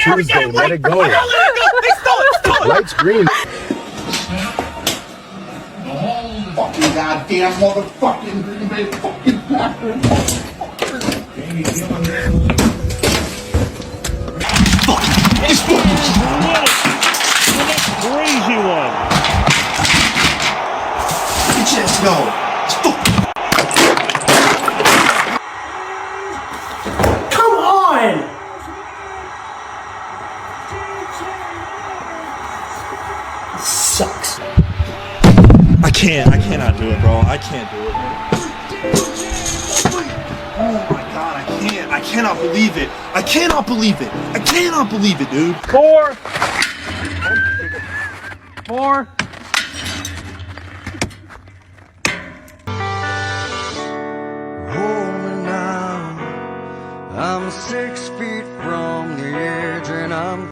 Tuesday, let it go. Let it go. They stole it. Light's green. Fucking goddamn motherfucking Green Bay fucking Packers. Crazy one. Just go. Come on. Sucks. I cannot do it, bro. I can't do it. Oh my god, I cannot believe it. I cannot believe it. I cannot believe it, dude. Four. Hold me now. I'm 6 feet from the edge and I'm